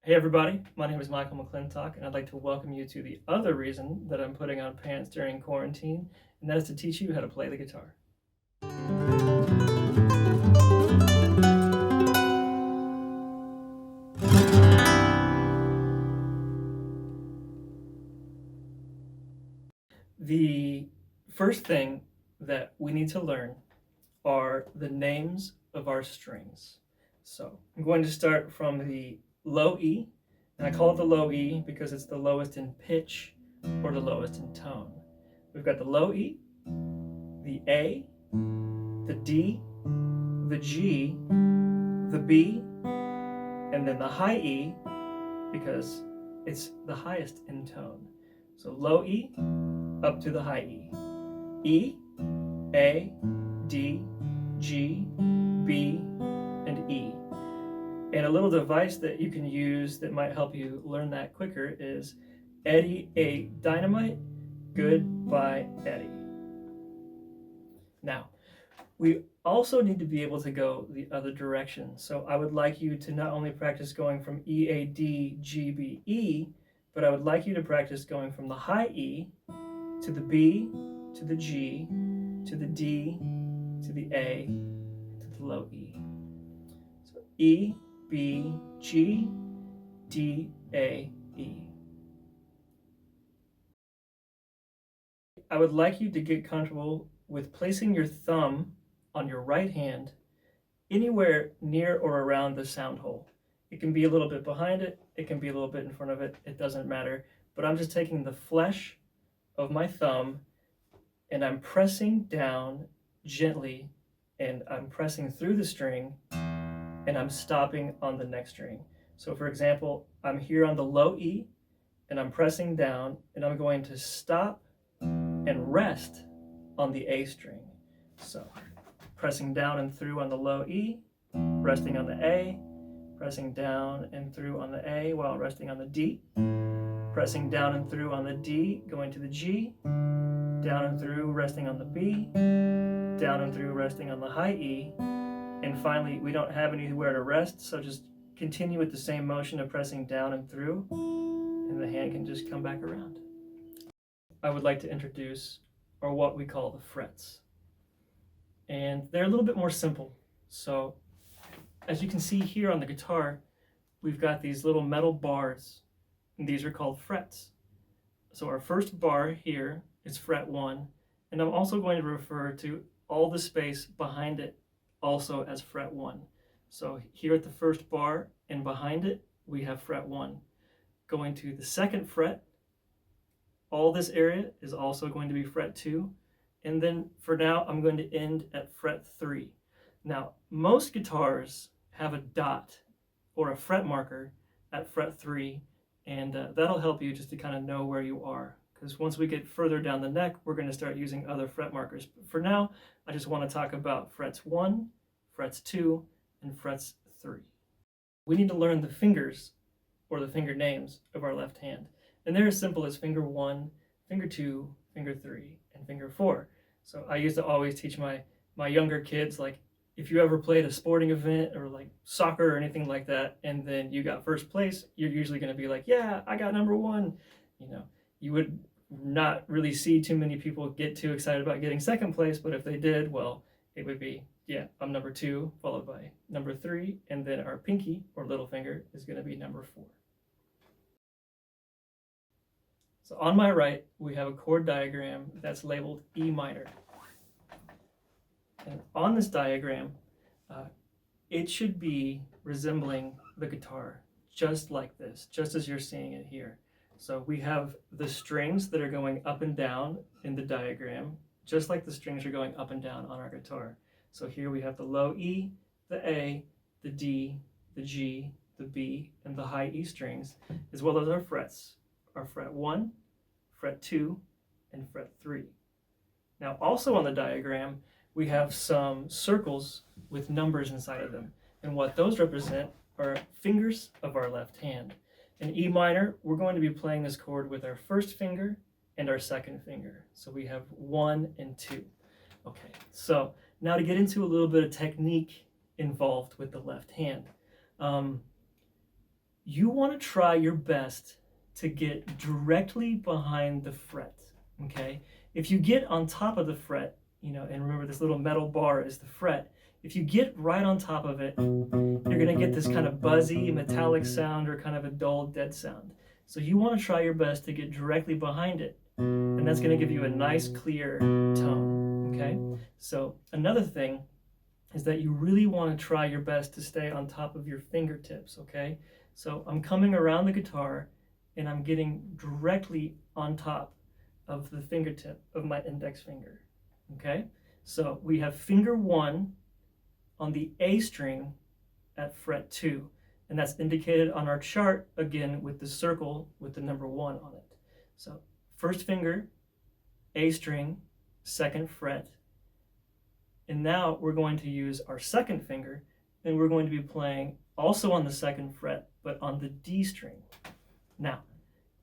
Hey everybody, my name is Michael McClintock, and I'd like to welcome you to the other reason that I'm putting on pants during quarantine, and that is to teach you how to play the guitar. The first thing that we need to learn are the names of our strings. So I'm going to start from the low E, and I call it the low E because it's the lowest in pitch or the lowest in tone. We've got the low E, the A, the D, the G, the B, and then the high E because it's the highest in tone. So low E up to the high E. E, A, D, G, B, and E. And a little device that you can use that might help you learn that quicker is Eddie A Dynamite, Goodbye Eddie. Now, we also need to be able to go the other direction. So I would like you to not only practice going from E, A, D, G, B, E, but I would like you to practice going from the high E to the B, to the G, to the D, to the A, to the low E. So E, B, G, D, A, E. I would like you to get comfortable with placing your thumb on your right hand anywhere near or around the sound hole. It can be a little bit behind it, it can be a little bit in front of it, it doesn't matter. But I'm just taking the flesh of my thumb and I'm pressing down gently, and I'm pressing through the string and I'm stopping on the next string. So for example, I'm here on the low E and I'm pressing down and I'm going to stop and rest on the A string. So pressing down and through on the low E, resting on the A, pressing down and through on the A while resting on the D, pressing down and through on the D, going to the G, down and through, resting on the B, down and through, resting on the high E, and finally we don't have anywhere to rest, so just continue with the same motion of pressing down and through, and the hand can just come back around. I would like to introduce or what we call the frets. And they're a little bit more simple. So as you can see here on the guitar, we've got these little metal bars, and these are called frets. So our first bar here is fret 1, and I'm also going to refer to all the space behind it also as fret 1. So here at the first bar and behind it, we have fret 1. Going to the second fret, all this area is also going to be fret 2. And then for now, I'm going to end at fret 3. Now, most guitars have a dot or a fret marker at fret 3, and that'll help you just to kind of know where you are. Because once we get further down the neck, we're going to start using other fret markers. But for now, I just want to talk about frets 1, frets 2, and frets 3. We need to learn the fingers, or the finger names, of our left hand. And they're as simple as finger 1, finger 2, finger 3, and finger 4. So I used to always teach my younger kids, like, if you ever played a sporting event or like soccer or anything like that, and then you got first place, you're usually going to be like, yeah, I got number 1. You know, you would not really see too many people get too excited about getting second place, but if they did, well, it would be, yeah, I'm number 2, followed by number 3, and then our pinky or little finger is going to be number 4. So on my right, we have a chord diagram that's labeled E minor. And on this diagram, it should be resembling the guitar, just like this, just as you're seeing it here. So we have the strings that are going up and down in the diagram, just like the strings are going up and down on our guitar. So here we have the low E, the A, the D, the G, the B, and the high E strings, as well as our frets, our fret 1, fret 2, and fret 3. Now also on the diagram, we have some circles with numbers inside of them. And what those represent are fingers of our left hand. In E minor, we're going to be playing this chord with our first finger and our second finger. So we have 1 and 2. Okay, so now to get into a little bit of technique involved with the left hand. you want to try your best to get directly behind the fret, okay? If you get on top of the fret, you know, and remember this little metal bar is the fret, if you get right on top of it, you're gonna get this kind of buzzy, metallic sound or kind of a dull, dead sound. So you want to try your best to get directly behind it, and that's gonna give you a nice, clear tone, okay? So another thing is that you really want to try your best to stay on top of your fingertips, okay? So I'm coming around the guitar and I'm getting directly on top of the fingertip of my index finger, okay? So we have finger 1 on the A string at fret 2, and that's indicated on our chart again with the circle with the number 1 on it. So first finger, A string, 2nd fret, and now we're going to use our 2nd finger, and we're going to be playing also on the 2nd fret, but on the D string. Now,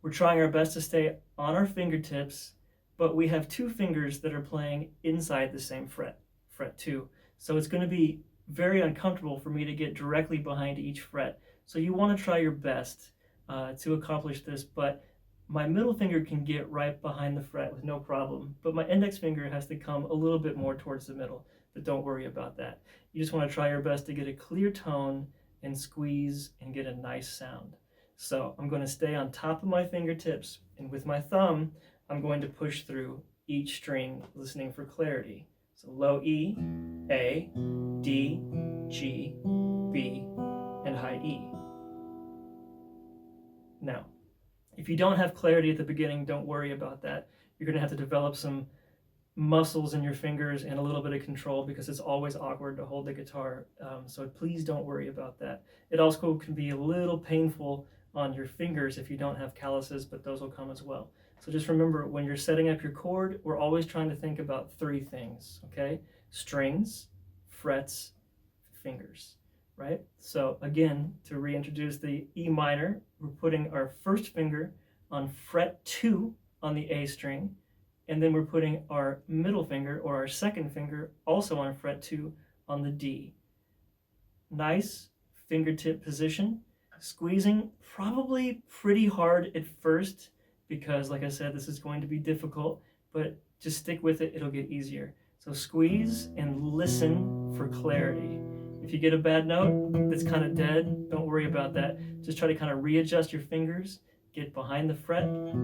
we're trying our best to stay on our fingertips, but we have 2 fingers that are playing inside the same fret, fret 2. So it's going to be very uncomfortable for me to get directly behind each fret. So you want to try your best to accomplish this, but my middle finger can get right behind the fret with no problem, but my index finger has to come a little bit more towards the middle, but don't worry about that. You just want to try your best to get a clear tone and squeeze and get a nice sound. So I'm going to stay on top of my fingertips, and with my thumb, I'm going to push through each string, listening for clarity. So low E, A, D, G, B, and high E. Now, if you don't have clarity at the beginning, don't worry about that. You're going to have to develop some muscles in your fingers and a little bit of control, because it's always awkward to hold the guitar. So please don't worry about that. It also can be a little painful on your fingers if you don't have calluses, but those will come as well. So just remember, when you're setting up your chord, we're always trying to think about 3 things, okay? Strings, frets, fingers, right? So again, to reintroduce the E minor, we're putting our first finger on fret 2 on the A string, and then we're putting our middle finger or our 2nd finger also on fret 2 on the D. Nice fingertip position, squeezing probably pretty hard at first, because like I said, this is going to be difficult, but just stick with it, it'll get easier. So squeeze and listen for clarity. If you get a bad note that's kind of dead, don't worry about that. Just try to kind of readjust your fingers, get behind the fret, and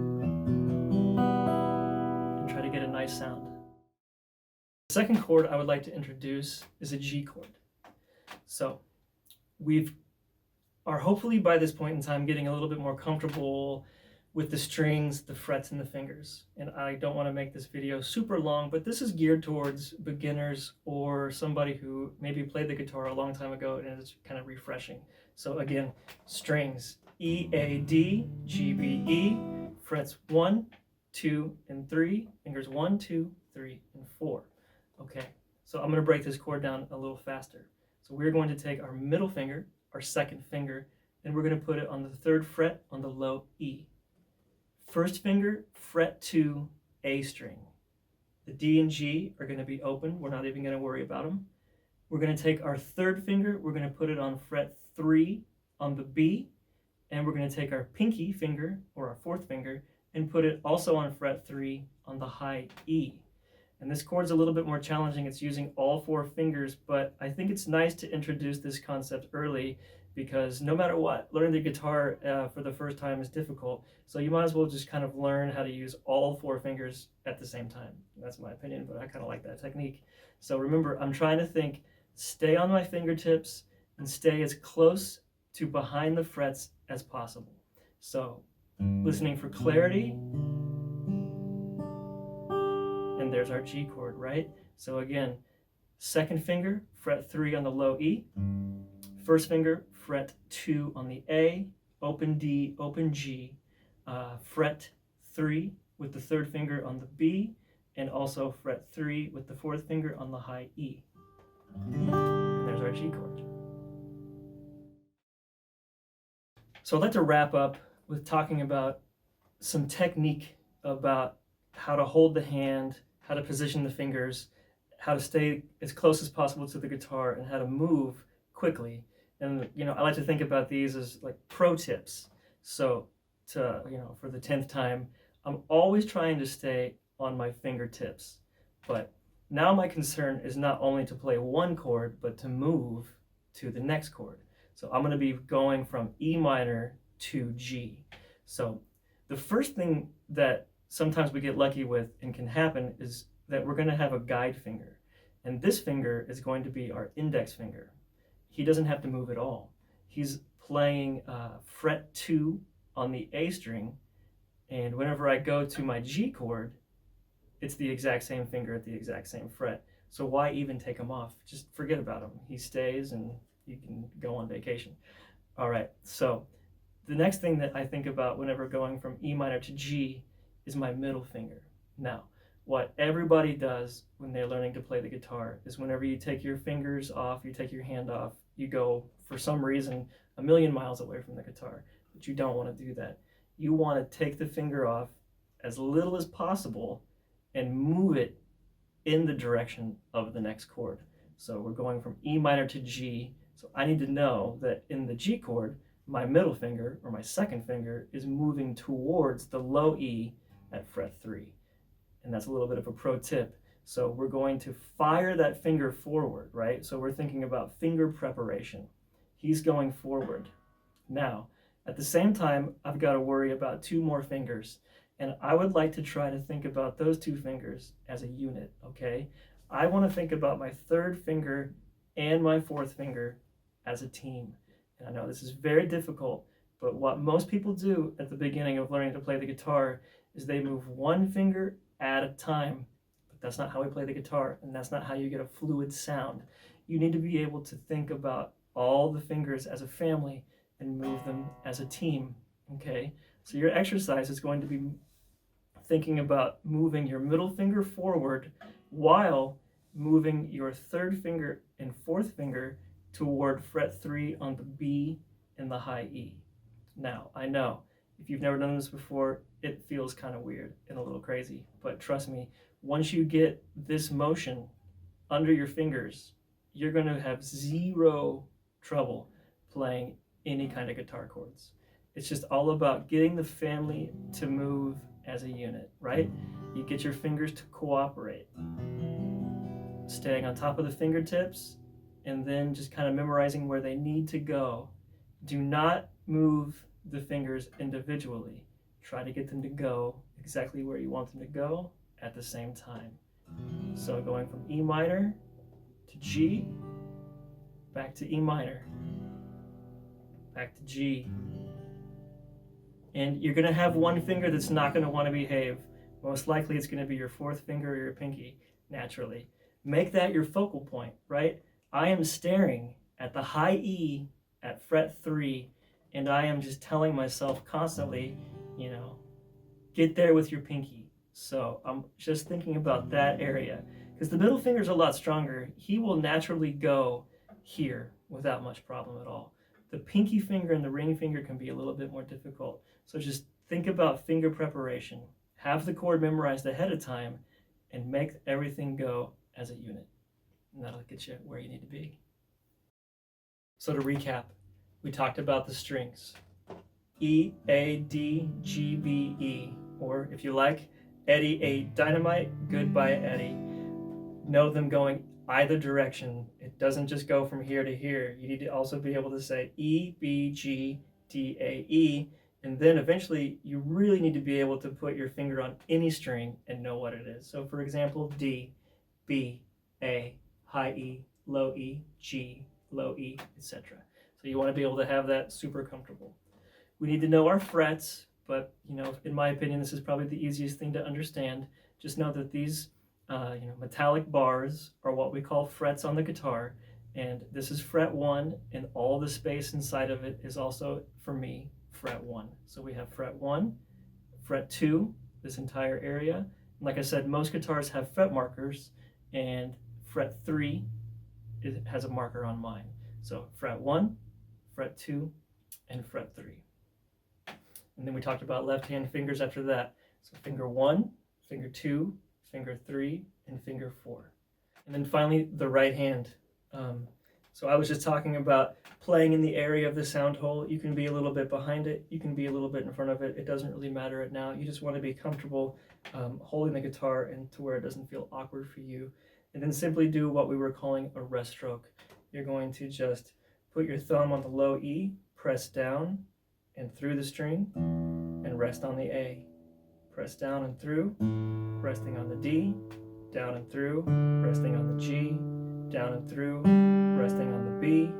try to get a nice sound. The second chord I would like to introduce is a G chord. So we are hopefully by this point in time getting a little bit more comfortable with the strings, the frets, and the fingers. And I don't want to make this video super long, but this is geared towards beginners or somebody who maybe played the guitar a long time ago and it's kind of refreshing. So again, strings, E, A, D, G, B, E, frets 1, 2, and 3, fingers 1, 2, 3, and 4. Okay, so I'm going to break this chord down a little faster. So we're going to take our middle finger, our 2nd finger, and we're going to put it on the 3rd fret on the low E. First finger, fret 2, A string. The D and G are going to be open. We're not even going to worry about them. We're going to take our 3rd finger, we're going to put it on fret 3 on the B, and we're going to take our pinky finger, or our 4th finger, and put it also on fret 3 on the high E. And this chord's a little bit more challenging. It's using all 4 fingers, but I think it's nice to introduce this concept early, because no matter what, learning the guitar for the first time is difficult. So you might as well just kind of learn how to use all 4 fingers at the same time. That's my opinion, but I kind of like that technique. So remember, I'm trying to think, stay on my fingertips and stay as close to behind the frets as possible. So listening for clarity, and there's our G chord, right? So again, 2nd finger, fret 3 on the low E, 1st finger, fret 2 on the A, open D, open G, fret 3 with the 3rd finger on the B, and also fret 3 with the 4th finger on the high E. And there's our G chord. So I'd like to wrap up with talking about some technique about how to hold the hand, how to position the fingers, how to stay as close as possible to the guitar, and how to move quickly. And I like to think about these as like pro tips. So for the 10th time, I'm always trying to stay on my fingertips. But now my concern is not only to play one chord, but to move to the next chord. So I'm going to be going from E minor to G. So the first thing that sometimes we get lucky with and can happen is that we're going to have a guide finger. And this finger is going to be our index finger. He doesn't have to move at all. He's playing fret 2 on the A string, and whenever I go to my G chord, it's the exact same finger at the exact same fret. So why even take him off? Just forget about him. He stays and you can go on vacation. All right, so the next thing that I think about whenever going from E minor to G is my middle finger. Now, what everybody does when they're learning to play the guitar is whenever you take your fingers off, you take your hand off, you go, for some reason, a million miles away from the guitar. But you don't want to do that. You want to take the finger off as little as possible and move it in the direction of the next chord. So we're going from E minor to G. So I need to know that in the G chord, my middle finger, or my second finger, is moving towards the low E at fret 3. And that's a little bit of a pro tip. So we're going to fire that finger forward, right? So we're thinking about finger preparation. He's going forward. Now, at the same time, I've got to worry about 2 more fingers. And I would like to try to think about those 2 fingers as a unit, okay? I want to think about my 3rd finger and my 4th finger as a team. And I know this is very difficult, but what most people do at the beginning of learning to play the guitar is they move 1 finger at a time. But that's not how we play the guitar, and that's not how you get a fluid sound. You need to be able to think about all the fingers as a family and move them as a team, okay? So your exercise is going to be thinking about moving your middle finger forward while moving your 3rd finger and 4th finger toward fret 3 on the B and the high E. Now, I know, if you've never done this before, it feels kind of weird and a little crazy, but trust me, once you get this motion under your fingers, you're going to have 0 trouble playing any kind of guitar chords. It's just all about getting the family to move as a unit, right? You get your fingers to cooperate, staying on top of the fingertips, and then just kind of memorizing where they need to go. Do not move the fingers individually. Try to get them to go exactly where you want them to go at the same time. So going from E minor to G, back to E minor, back to G. And you're going to have 1 finger that's not going to want to behave. Most likely it's going to be your 4th finger or your pinky, naturally. Make that your focal point, right? I am staring at the high E at fret 3, and I am just telling myself constantly, get there with your pinky. So I'm just thinking about that area. Because the middle finger is a lot stronger. He will naturally go here without much problem at all. The pinky finger and the ring finger can be a little bit more difficult. So just think about finger preparation. Have the chord memorized ahead of time and make everything go as a unit. And that'll get you where you need to be. So to recap, we talked about the strings. E, A, D, G, B, E. Or if you like, Eddie ate dynamite, goodbye Eddie. Know them going either direction. It doesn't just go from here to here. You need to also be able to say E, B, G, D, A, E. And then eventually you really need to be able to put your finger on any string and know what it is. So for example, D, B, A, high E, low E, G, low E, etc. So you want to be able to have that super comfortable. We need to know our frets, but in my opinion, this is probably the easiest thing to understand. Just know that these metallic bars are what we call frets on the guitar, and this is fret 1, and all the space inside of it is also, for me, fret 1. So we have fret 1, fret 2, this entire area. And like I said, most guitars have fret markers, and fret 3 has a marker on mine. So fret 1, fret 2, and fret 3. And then we talked about left-hand fingers after that. So finger 1, finger 2, finger 3, and finger 4. And then finally, the right hand. So I was just talking about playing in the area of the sound hole. You can be a little bit behind it, you can be a little bit in front of it. It doesn't really matter right now. You just want to be comfortable holding the guitar and to where it doesn't feel awkward for you. And then simply do what we were calling a rest stroke. You're going to just put your thumb on the low E, press down and through the string, and rest on the A. Press down and through, resting on the D, down and through, resting on the G, down and through, resting on the B,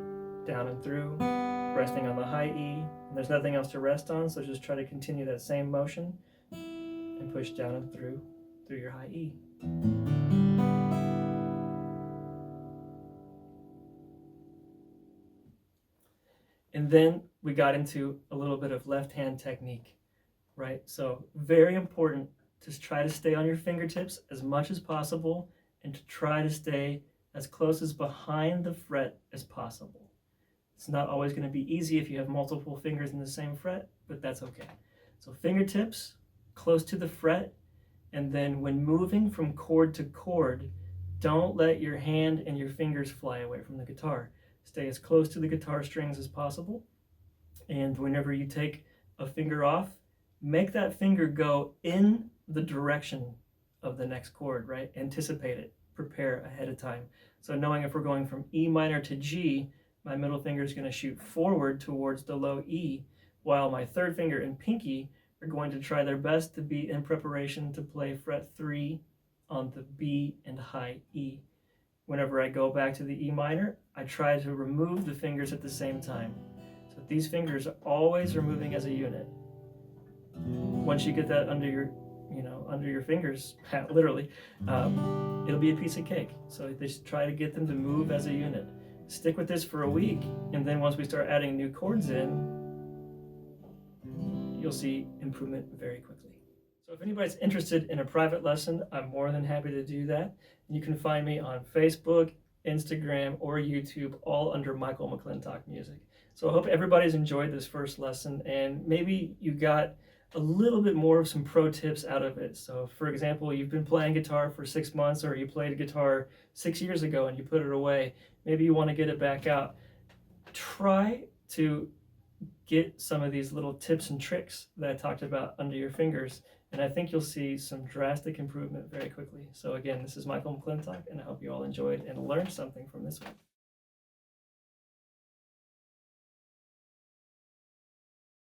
down and through, resting on the high E. And there's nothing else to rest on, so just try to continue that same motion and push down and through your high E. And then we got into a little bit of left hand technique, right? So very important to try to stay on your fingertips as much as possible and to try to stay as close as behind the fret as possible. It's not always going to be easy if you have multiple fingers in the same fret, but that's okay. So fingertips close to the fret, and then when moving from chord to chord, don't let your hand and your fingers fly away from the guitar. Stay as close to the guitar strings as possible, and whenever you take a finger off, make that finger go in the direction of the next chord, right? Anticipate it, prepare ahead of time. So knowing if we're going from E minor to G, my middle finger is going to shoot forward towards the low E, while my third finger and pinky are going to try their best to be in preparation to play fret 3 on the B and high E. Whenever I go back to the E minor, I try to remove the fingers at the same time. So these fingers always are moving as a unit. Once you get that under your fingers, literally, it'll be a piece of cake. So just try to get them to move as a unit. Stick with this for a week, and then once we start adding new chords in, you'll see improvement very quickly. So if anybody's interested in a private lesson, I'm more than happy to do that. You can find me on Facebook, Instagram, or YouTube, all under Michael McClintock Music. So I hope everybody's enjoyed this first lesson, and maybe you got a little bit more of some pro tips out of it. So for example, you've been playing guitar for 6 months, or you played guitar 6 years ago and you put it away. Maybe you want to get it back out. Try to get some of these little tips and tricks that I talked about under your fingers, and I think you'll see some drastic improvement very quickly. So again, this is Michael McClintock, and I hope you all enjoyed and learned something from this one.